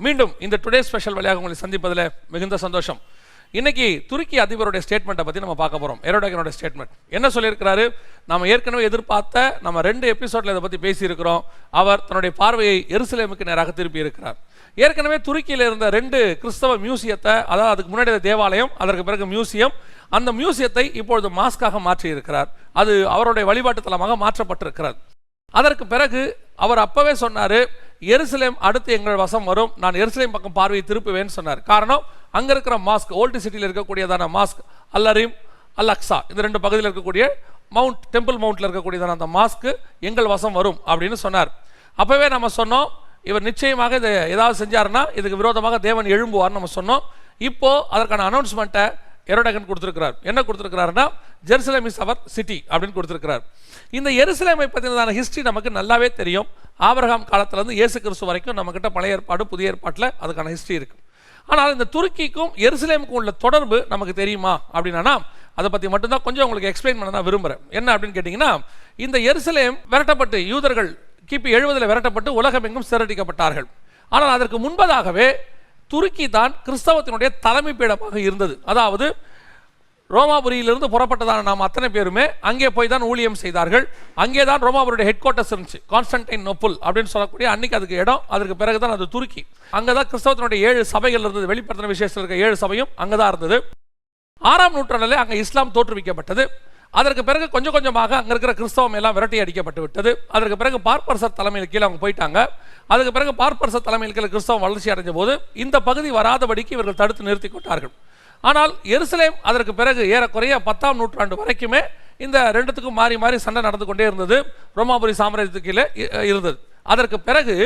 மீண்டும் இந்த today special வழியாக உங்களை சந்திப்பதில் மிகுந்த சந்தோஷம். இன்னைக்கு துருக்கி அதிபருடைய ஸ்டேட்மெண்ட்டை பற்றி நம்ம பார்க்க போகிறோம். எரோடகனோட ஸ்டேட்மெண்ட் என்ன சொல்லியிருக்கிறாரு? நம்ம ஏற்கனவே எதிர்பார்த்த நம்ம 2 எபிசோடில் இதை பற்றி பேசியிருக்கிறோம். அவர் தன்னுடைய பார்வையை எருசலேமுக்கு நேராக திருப்பி இருக்கிறார். ஏற்கனவே துருக்கியில் இருந்த 2 கிறிஸ்தவ மியூசியத்தை, அதாவது அதுக்கு முன்னாடி தேவாலயம், அதற்கு பிறகு மியூசியம், அந்த மியூசியத்தை இப்பொழுது மாஸ்காக மாற்றி இருக்கிறார். அது அவருடைய வழிபாட்டு தலமாக மாற்றப்பட்டிருக்கிறது. அதற்கு பிறகு அவர் அப்பவே சொன்னார், எருசலேம் அடுத்து எங்கள் வசம் வரும், நான் எருசலேம் பக்கம் பார்வையை திருப்புவேன்னு சொன்னார். காரணம், அங்கே இருக்கிற மாஸ்க், ஓல்டு சிட்டியில் இருக்கக்கூடியதான மாஸ்க் அல்லரீம் அல் அக்ஸா, இந்த 2 பகுதியில் இருக்கக்கூடிய மவுண்ட், டெம்பிள் மவுண்ட்ல இருக்கக்கூடியதான அந்த மாஸ்க் எங்கள் வசம் வரும் அப்படின்னு சொன்னார். அப்பவே நம்ம சொன்னோம், இவர் நிச்சயமாக இதை ஏதாவது செஞ்சாருன்னா இதுக்கு விரோதமாக தேவன் எழும்புவார்னு நம்ம சொன்னோம். இப்போ அதற்கான அனௌன்ஸ்மெண்ட்டை எரோடகன் கொடுத்திருக்கிறார். என்ன கொடுத்திருக்கிறாருன்னா, ஜெருசலேம் இஸ் அவர் சிட்டி அப்படின்னு கொடுத்திருக்கிறார். இந்த எருசலேமை பற்றினதான ஹிஸ்டரி நமக்கு நல்லாவே தெரியும். ஆபிரகாம் காலத்திலிருந்து இயேசு கிறிஸ்து வரைக்கும் நம்மக்கிட்ட பழைய ஏற்பாடு, புதிய ஏற்பாட்டில் அதுக்கான ஹிஸ்டரி இருக்கு. ஆனால் இந்த துருக்கிக்கும் எருசலேமுக்கும் உள்ள தொடர்பு நமக்கு தெரியுமா அப்படின்னா, அதை பற்றி மட்டும்தான் கொஞ்சம் உங்களுக்கு எக்ஸ்பிளைன் பண்ண நான் விரும்புகிறேன். என்ன அப்படின்னு கேட்டிங்கன்னா, இந்த எருசலேம் விரட்டப்பட்டு, யூதர்கள் கிபி 70 விரட்டப்பட்டு உலகமெங்கும் சிதறடிக்கப்பட்டார்கள். ஆனால் அதற்கு முன்பதாகவே துருக்கி தான் கிறிஸ்தவத்தினுடைய தலைமை பீடமாக இருந்தது. அதாவது ரோமாபுரியிலிருந்து புறப்பட்டதான நாம் அத்தனை பேருமே அங்கே போய் தான் ஊழியம் செய்தார்கள். அங்கே தான் ரோமாபுரியுடைய ஹெட் குவார்ட்டர்ஸ் இருந்துச்சு, கான்ஸ்டன்டைன் நோப்புல் அப்படின்னு சொல்லக்கூடிய அன்னைக்கு அதுக்கு இடம். அதற்கு பிறகு தான் அது துருக்கி. அங்கே தான் கிறிஸ்தவத்தினுடைய 7 சபைகள் இருந்தது. வெளிப்படுத்தின விசேஷத்தில் இருக்க 7 சபையும் அங்கே தான் இருந்தது. 6ஆம் நூற்றாண்டிலே அங்கே இஸ்லாம் தோற்றுவிக்கப்பட்டது. அதற்கு பிறகு கொஞ்சம் கொஞ்சமாக அங்கே இருக்கிற கிறிஸ்தவம் எல்லாம் விரட்டி அடிக்கப்பட்டு விட்டது. அதற்கு பிறகு பார்ப்பரசர் தலைமையில் கீழே அவங்க போயிட்டாங்க. அதுக்கு பிறகு பார்ப்பரசர் தலைமையில் கீழே கிறிஸ்தவம் வளர்ச்சி அடைஞ்ச போது இந்த பகுதி வராதபடிக்கு இவர்கள் தடுத்து நிறுத்தி கொண்டார்கள். ஆனால் எருசலேம் அதற்கு பிறகு ஏறக்குறைய 10ஆம் நூற்றாண்டு வரைக்குமே இந்த 2த்துக்கும் மாறி மாறி சண்டை நடந்து கொண்டே இருந்தது. ரோமாபுரி சாம்ராஜ்யத்துக்கு கீழே இருந்தது. அதற்கு பிறகு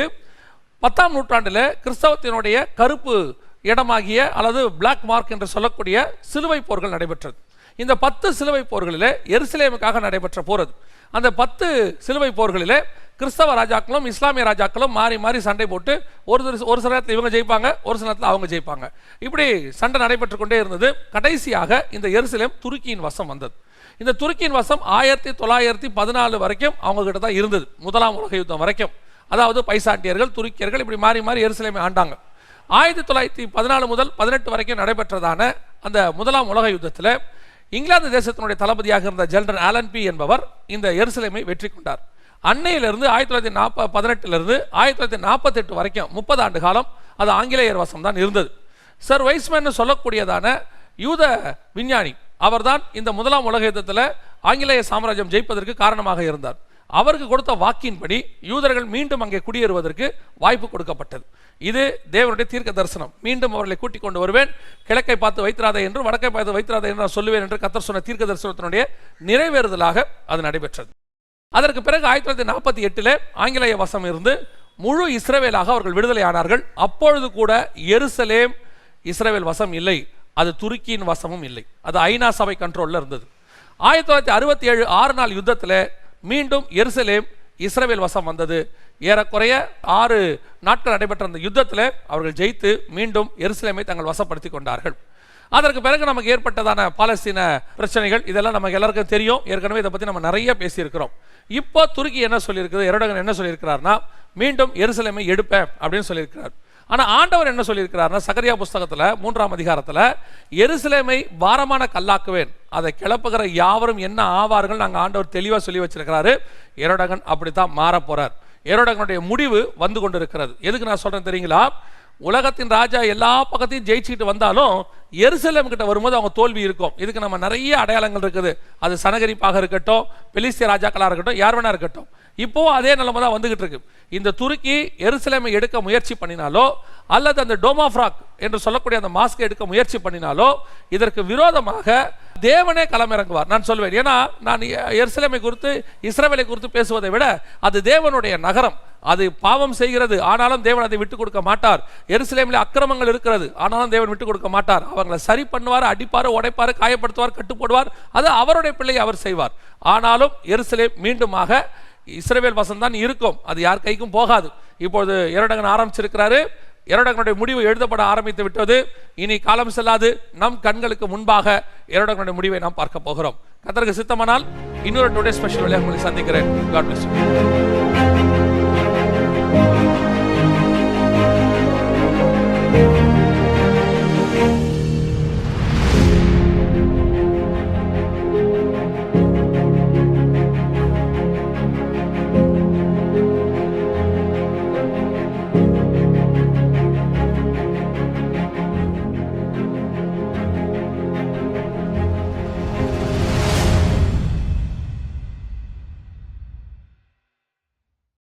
10ஆம் நூற்றாண்டில் கிறிஸ்தவத்தினுடைய கருப்பு இடமாகிய அல்லது பிளாக் மார்க் என்று சொல்லக்கூடிய சிலுவை போர்கள் நடைபெற்றது. இந்த 10 சிலுவை போர்களிலே எருசலேமுக்காக நடைபெற்ற போர் அது. அந்த 10 சிலுவை போர்களிலே கிறிஸ்தவ ராஜாக்களும் இஸ்லாமிய ராஜாக்களும் மாறி மாறி சண்டை போட்டு ஒரு சில நேரத்தில் இவங்க ஜெயிப்பாங்க, ஒரு சில நேரத்தில் அவங்க ஜெயிப்பாங்க. இப்படி சண்டை நடைபெற்று கொண்டே இருந்தது. கடைசியாக இந்த எருசலேம் துருக்கியின் வசம் வந்தது. இந்த துருக்கியின் வசம் 1914 வரைக்கும் அவங்க கிட்ட தான் இருந்தது, 1ஆம் உலக யுத்தம் வரைக்கும். அதாவது பைசாண்டியர்கள், துருக்கியர்கள் இப்படி மாறி மாறி எருசலேமை ஆண்டாங்க. 1914 முதல் 18 வரைக்கும் நடைபெற்றதான அந்த 1ஆம் உலக யுத்தத்தில் இங்கிலாந்து தேசத்தினுடைய தளபதியாக இருந்த ஜெனரல் ஆலன் பி என்பவர் இந்த எருசலேமை வெற்றி கொண்டார். அன்னையிலிருந்து 1918 1948 வரைக்கும் 30 ஆண்டு காலம் அது ஆங்கிலேயர் வசம் தான் இருந்தது. சர் வைஸ்மேன் சொல்லக்கூடியதான யூத விஞ்ஞானி, அவர்தான் இந்த 1ஆம் உலக யுத்தத்தில் ஆங்கிலேய சாம்ராஜ்யம் ஜெயிப்பதற்கு காரணமாக இருந்தார். அவருக்கு கொடுத்த வாக்கின்படி யூதர்கள் மீண்டும் அங்கே குடியேறுவதற்கு வாய்ப்பு கொடுக்கப்பட்டது. இது தேவனுடைய தீர்க்க தரிசனம். மீண்டும் அவர்களை கூட்டிக் கொண்டு வருவேன், கிழக்கை பார்த்து வைத்திராதே என்று, வடக்கை பார்த்து வைத்திராதே என்று நான் சொல்லுவேன் என்று கர்த்தர் சொன்ன தீர்க்க தரிசனத்தினுடைய நிறைவேறுதலாக அது நடைபெற்றது. அதற்கு பிறகு 1948 ஆங்கிலேய வசம் இருந்து முழு இஸ்ரவேலாக அவர்கள் விடுதலை ஆனார்கள். அப்பொழுது கூட எருசலேம் இஸ்ரவேல் வசம் இல்லை, அது துருக்கியின் வசமும் இல்லை, அது ஐநா சபை கண்ட்ரோல்ல இருந்தது. 1967 6 நாள் யுத்தத்தில் மீண்டும் எருசலேம் இஸ்ரவேல் வசம் வந்தது. ஏறக்குறைய 6 நாட்கள் நடைபெற்ற அந்த யுத்தத்தில் அவர்கள் ஜெயித்து மீண்டும் எருசலேமை தங்கள் வசப்படுத்தி கொண்டார்கள். அதற்கு பிறகு நமக்கு ஏற்பட்டதான பாலஸ்தீன பிரச்சனைகள் இதெல்லாம் நமக்கு எல்லாருக்கும் தெரியும். ஏற்கனவே இதை பற்றி நம்ம நிறைய பேசியிருக்கிறோம். இப்போ துருக்கி என்ன சொல்லியிருக்குது, எரோடகன் என்ன சொல்லியிருக்கிறார்னா, மீண்டும் எருசலேமை எடுப்பேன் அப்படின்னு சொல்லியிருக்கிறார். ஆனால் ஆண்டவர் என்ன சொல்லியிருக்கிறார்னா, சகரியா புஸ்தகத்தில் 3ஆம் அதிகாரத்தில் எருசலேமை பாரமான கல்லாக்குவேன், அதை கிளப்புகிற யாவரும் என்ன ஆவார்கள் நாங்கள் ஆண்டவர் தெளிவாக சொல்லி வச்சிருக்கிறாரு. எரோடகன் அப்படித்தான் மாற போறார். எரோடகனுடைய முடிவு வந்து கொண்டிருக்கிறது. எதுக்கு நான் சொல்றேன் தெரியுங்களா? உலகத்தின் ராஜா எல்லா பக்கத்தையும் ஜெயிச்சுட்டு வந்தாலும் எருசலேம் கிட்ட வரும்போது அவங்க தோல்வி இருக்கும். இதுக்கு நம்ம நிறைய அடையாளங்கள் இருக்குது. அது சனகரிப்பாக இருக்கட்டும், பெலிஸ்திய ராஜாக்களாக இருக்கட்டும், யார் வேணா இருக்கட்டும், இப்போ அதே நிலைமை தான் வந்துகிட்டு இருக்கு. இந்த துருக்கி எருசலேமை எடுக்க முயற்சி பண்ணினாலோ அல்லது அந்த டோமாஃப்ராக் என்று சொல்லக்கூடிய அந்த மாஸ்கை எடுக்க முயற்சி பண்ணினாலோ இதற்கு விரோதமாக தேவனே களமிறங்குவார். நான் சொல்வேன், ஏன்னா நான் எருசலேமை குறித்து இஸ்ரவேலை குறித்து பேசுவதை விட அது தேவனுடைய நகரம், அது பாவம் செய்கிறது, ஆனாலும் தேவன் அதை விட்டு கொடுக்க மாட்டார். எருசலேமில் அக்கிரமங்கள் இருக்கிறது, ஆனாலும் தேவன் விட்டு கொடுக்க மாட்டார். அவங்களை சரி பண்ணுவார், அடிப்பார், உடைப்பார், காயப்படுத்துவார், கட்டு போடுவார். அது அவருடைய பிள்ளை அவர் செய்வார். ஆனாலும் எருசலேம் மீண்டுமாக இஸ்ரவேல் வசம் தான் இருக்கும், அது யார் கைக்கும் போகாது. இப்பொழுது எரோடகன் ஆரம்பிச்சிருக்கிறாரு. எரோடகனுடைய முடிவு எழுதப்பட ஆரம்பித்து விட்டது. இனி காலம் செல்லாது, நம் கண்களுக்கு முன்பாக எரோடகனுடைய முடிவை நாம் பார்க்க போகிறோம். கர்த்தருக்கு சித்தமானால் இன்னொரு டுடே ஸ்பெஷல் வழியாக உங்களை சந்திக்கிறேன். God bless you.